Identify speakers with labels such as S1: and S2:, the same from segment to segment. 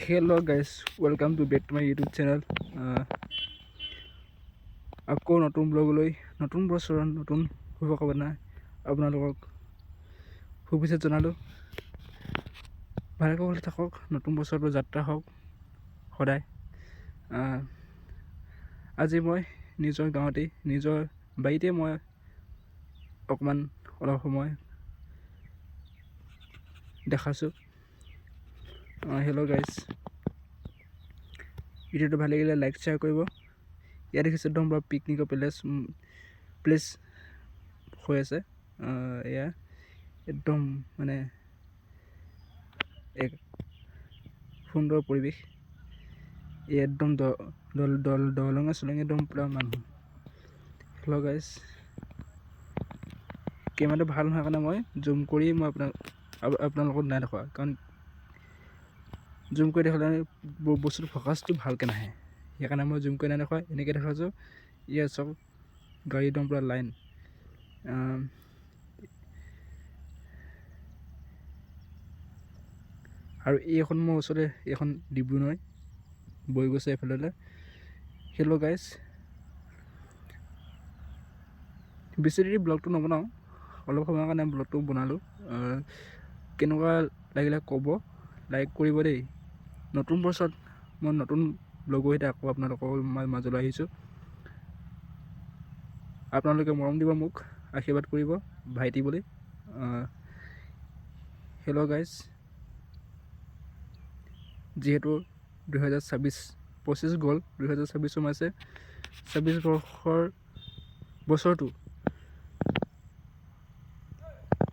S1: Hello guys, welcome to back to my YouTube channel. আকৌ নতুন ব্লগলৈ নতুন বছৰৰ নতুন শুভকামনা আপোনালোকক শুভেচ্ছা জনালোঁ। ভালকৈ কুশলে থাকক, নতুন বছৰটো যাত্ৰা হওক সদায়। আজি মই নিজৰ গাঁৱতেই নিজৰ বাৰীতে মই অলপ সময় দেখাছোঁ। হেল্ল' গাইজ, ভিডিঅ'টো ভাল লাগিলে লাইক শ্বেয়াৰ কৰিব। ইয়াত দেখিছে একদম পুৰা পিকনিকৰ প্লেচ হৈ আছে। এয়া একদম মানে এক সুন্দৰ পৰিৱেশ। এয়া একদম দলঙে চলঙে একদম পুৰা মানুহ। হেল্ল' গাইজ, কেমেৰাটো ভাল নোহোৱাৰ কাৰণে মই জুম কৰি আপোনালোকক নাই দেখুওৱা, কাৰণ জুম কৰি দেখালে বস্তুটো ফ'কাছটো ভালকৈ নাহে। সেইকাৰণে মই জুম কৰি নাই দেখুওৱা, এনেকৈ দেখাইছোঁ। ইয়াত চব গাড়ী একদম পূৰা লাইন। আৰু এইখন মোৰ ওচৰতে এইখন ডিব্ৰু নৈ বৈ গৈছে এইফালে। হেল্ল' গাইজ, বেছি দেৰি ব্লগটো নবনাওঁ, অলপ সময়ৰ কাৰণে ব্লগটো বনালোঁ। কেনেকুৱা লাগিলে ক'ব, লাইক কৰিব দেই। নতুন বছৰত মই নতুন ব্লগৰ সৈতে আকৌ আপোনালোকৰ মাজলৈ আহিছোঁ। আপোনালোকে মৰম দিব, মোক আশীৰ্বাদ কৰিব ভাইটি বুলি। হেল্ল' গাইজ, যিহেতু 2025 গ'ল, 2026 সোমাইছে। 26 বছৰটো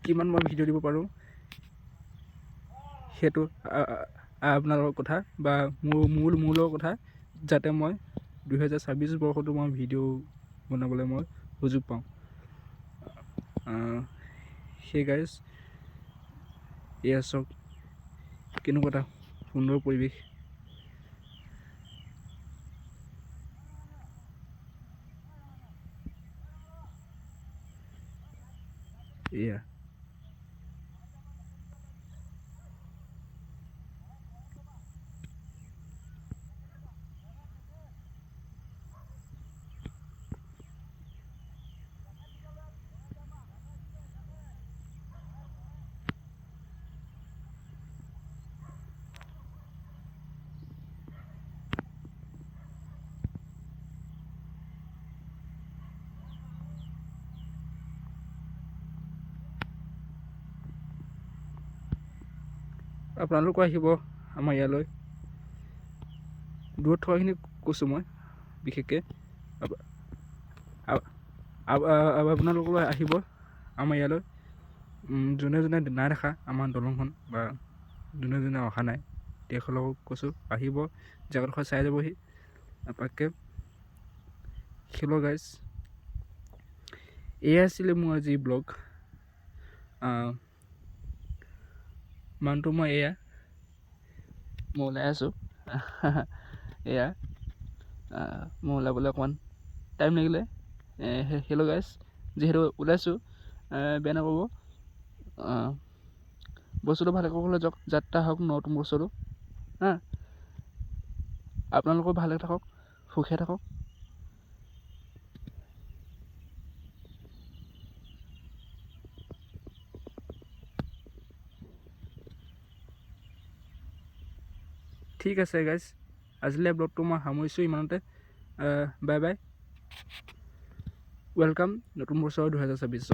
S1: কিমান মই ভিডিঅ' দিব পাৰোঁ সেইটো আপোনালোকৰ কথা বা মোৰ লগত কথা, যাতে মই 2026 বৰ্ষটো মই ভিডিঅ' বনাবলৈ মই সুযোগ পাওঁ। সেই গাইজ, এয়া চাওক কেনেকুৱা এটা সুন্দৰ পৰিৱেশ। এয়া আপোনালোকো আহিব আমাৰ ইয়ালৈ। দূৰত থকাখিনি কৈছোঁ মই বিশেষকৈ। আপোনালোকো আহিব আমাৰ ইয়ালৈ। যোনে যোনে নাই দেখা আমাৰ দলংখন বা যোনে যোনে অহা নাই, তেখেতলোকক কৈছোঁ আহিব, জেগাডোখৰ চাই যাবহি এপাককৈ। হেল্ল' গাইজ, এয়া আছিলে মোৰ আজি ব্লগ। মানুহটো মই ওলাই আছোঁ। এয়া মই ওলাবলৈ অকণমান টাইম লাগিলে। হেল্ল' গাইজ, যিহেতু ওলাইছোঁ, বেয়া নাপাব। বস্তুটো ভালকৈ কুশলে যাওক, যাত্ৰা হওক নতুন বছৰটো। আপোনালোকেও ভালে থাকক, সুখে থাকক। ঠিক আছে গাইজ, আজিলৈ ব্লগটো মই সামৰিছোঁ ইমানতে। বাই বাই, ৱেলকাম নতুন বছৰ 2026।